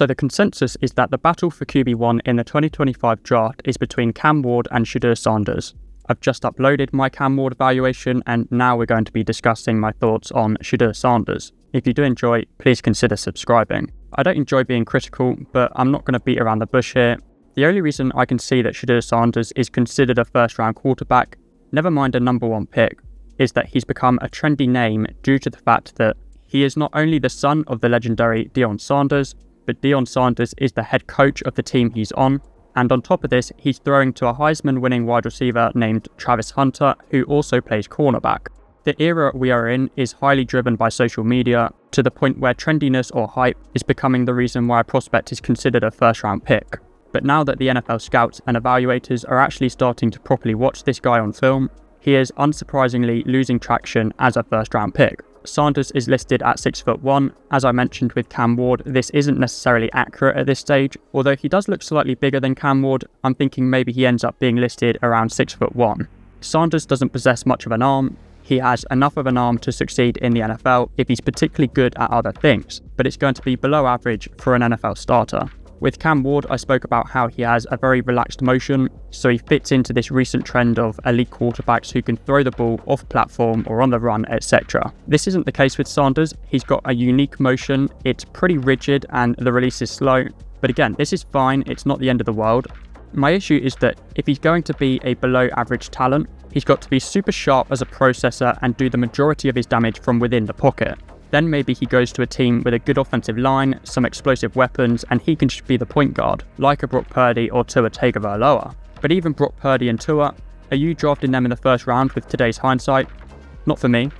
So the consensus is that the battle for QB1 in the 2025 draft is between Cam Ward and Shedeur Sanders. I've just uploaded my Cam Ward evaluation, and now we're going to be discussing my thoughts on Shedeur Sanders. If you do enjoy, please consider subscribing. I don't enjoy being critical, but I'm not going to beat around the bush here. The only reason I can see that Shedeur Sanders is considered a first-round quarterback, never mind a number one pick, is that he's become a trendy name due to the fact that he is not only the son of the legendary Deion Sanders, but Deion Sanders is the head coach of the team he's on, and on top of this, he's throwing to a Heisman-winning wide receiver named Travis Hunter, who also plays cornerback. The era we are in is highly driven by social media, to the point where trendiness or hype is becoming the reason why a prospect is considered a first-round pick. But now that the NFL scouts and evaluators are actually starting to properly watch this guy on film, he is unsurprisingly losing traction as a first-round pick. Sanders is listed at 6'1". As I mentioned with Cam Ward, this isn't necessarily accurate at this stage. Although he does look slightly bigger than Cam Ward, I'm thinking maybe he ends up being listed around 6'1". Sanders doesn't possess much of an arm. He has enough of an arm to succeed in the NFL if he's particularly good at other things, but it's going to be below average for an NFL starter. With Cam Ward, I spoke about how he has a very relaxed motion, so he fits into this recent trend of elite quarterbacks who can throw the ball off platform or on the run, etc. This isn't the case with Sanders. He's got a unique motion, it's pretty rigid and the release is slow, but again, this is fine, it's not the end of the world. My issue is that if he's going to be a below average talent, he's got to be super sharp as a processor and do the majority of his damage from within the pocket. Then maybe he goes to a team with a good offensive line, some explosive weapons, and he can just be the point guard, like a Brock Purdy or Tua Tagovailoa. But even Brock Purdy and Tua, are you drafting them in the first round with today's hindsight? Not for me.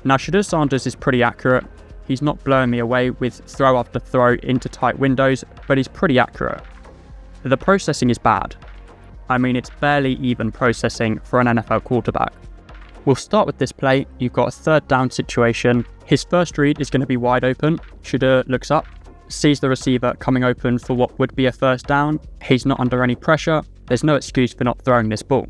Now Shedeur Sanders is pretty accurate. He's not blowing me away with throw after throw into tight windows, but he's pretty accurate. The processing is bad. I mean, it's barely even processing for an NFL quarterback. We'll start with this play. You've got a third down situation. His first read is going to be wide open. Shedeur looks up, sees the receiver coming open for what would be a first down. He's not under any pressure. There's no excuse for not throwing this ball.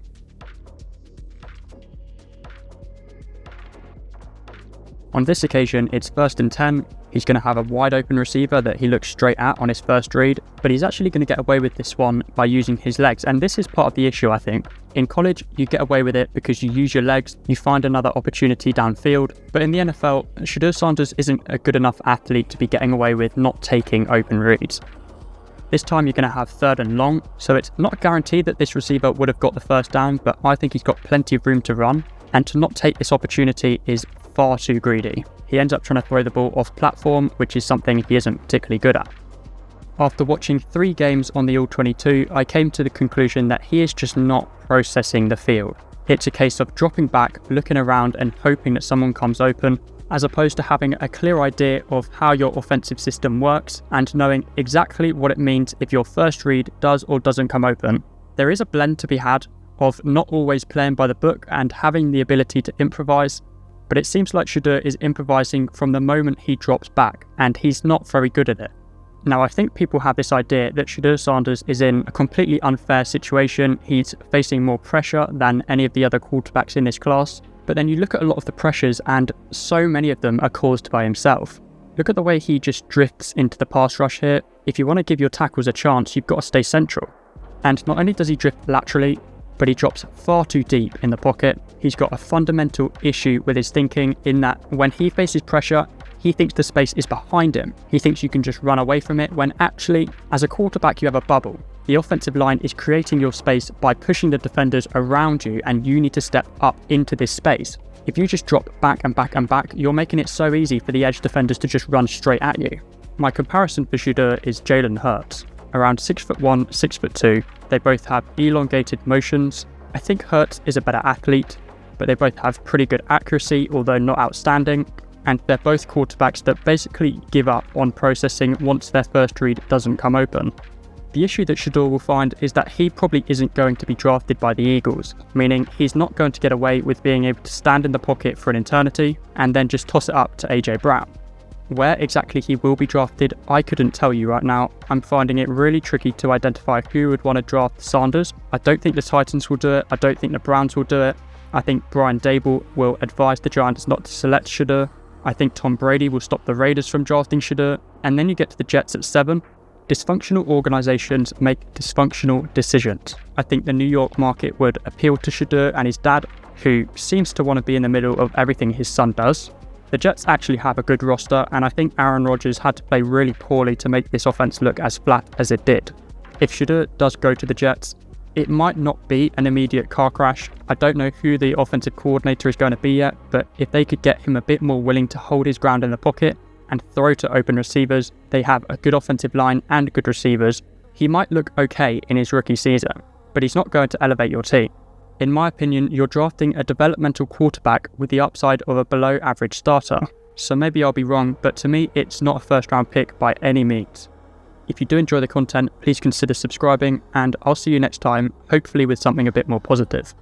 On this occasion, it's 1st and 10. He's going to have a wide open receiver that he looks straight at on his first read, but he's actually going to get away with this one by using his legs. And this is part of the issue, I think. In college, you get away with it because you use your legs, you find another opportunity downfield. But in the NFL, Shedeur Sanders isn't a good enough athlete to be getting away with not taking open reads. This time you're going to have 3rd and long, so it's not guaranteed that this receiver would have got the first down, but I think he's got plenty of room to run. And to not take this opportunity is far too greedy. He ends up trying to throw the ball off platform, which is something he isn't particularly good at. After watching 3 games on the All-22, I came to the conclusion that he is just not processing the field. It's a case of dropping back, looking around and hoping that someone comes open, as opposed to having a clear idea of how your offensive system works and knowing exactly what it means if your first read does or doesn't come open. There is a blend to be had of not always playing by the book and having the ability to improvise, but it seems like Shedeur is improvising from the moment he drops back, and he's not very good at it. Now, I think people have this idea that Shedeur Sanders is in a completely unfair situation. He's facing more pressure than any of the other quarterbacks in this class, but then you look at a lot of the pressures and so many of them are caused by himself. Look at the way he just drifts into the pass rush here. If you want to give your tackles a chance, you've got to stay central. And not only does he drift laterally, but he drops far too deep in the pocket. He's got a fundamental issue with his thinking in that when he faces pressure, he thinks the space is behind him. He thinks you can just run away from it, when actually, as a quarterback, you have a bubble. The offensive line is creating your space by pushing the defenders around you, and you need to step up into this space. If you just drop back and back and back, you're making it so easy for the edge defenders to just run straight at you. My comparison for Shedeur is Jalen Hurts. Around 6'1", 6'2", they both have elongated motions. I think Hurts is a better athlete, but they both have pretty good accuracy, although not outstanding. And they're both quarterbacks that basically give up on processing once their first read doesn't come open. The issue that Shedeur will find is that he probably isn't going to be drafted by the Eagles, meaning he's not going to get away with being able to stand in the pocket for an eternity and then just toss it up to AJ Brown. Where exactly he will be drafted, I couldn't tell you right now. I'm finding it really tricky to identify who would want to draft Sanders. I don't think the Titans will do it. I don't think the Browns will do it. I think Brian Daboll will advise the Giants not to select Shedeur. I think Tom Brady will stop the Raiders from drafting Shedeur. And then you get to the Jets at 7. Dysfunctional organizations make dysfunctional decisions. I think the New York market would appeal to Shedeur and his dad, who seems to want to be in the middle of everything his son does. The Jets actually have a good roster, and I think Aaron Rodgers had to play really poorly to make this offense look as flat as it did. If Shedeur does go to the Jets, it might not be an immediate car crash. I don't know who the offensive coordinator is going to be yet, but if they could get him a bit more willing to hold his ground in the pocket and throw to open receivers, they have a good offensive line and good receivers. He might look okay in his rookie season, but he's not going to elevate your team. In my opinion, you're drafting a developmental quarterback with the upside of a below average starter. So maybe I'll be wrong, but to me, it's not a first round pick by any means. If you do enjoy the content, please consider subscribing, and I'll see you next time, hopefully with something a bit more positive.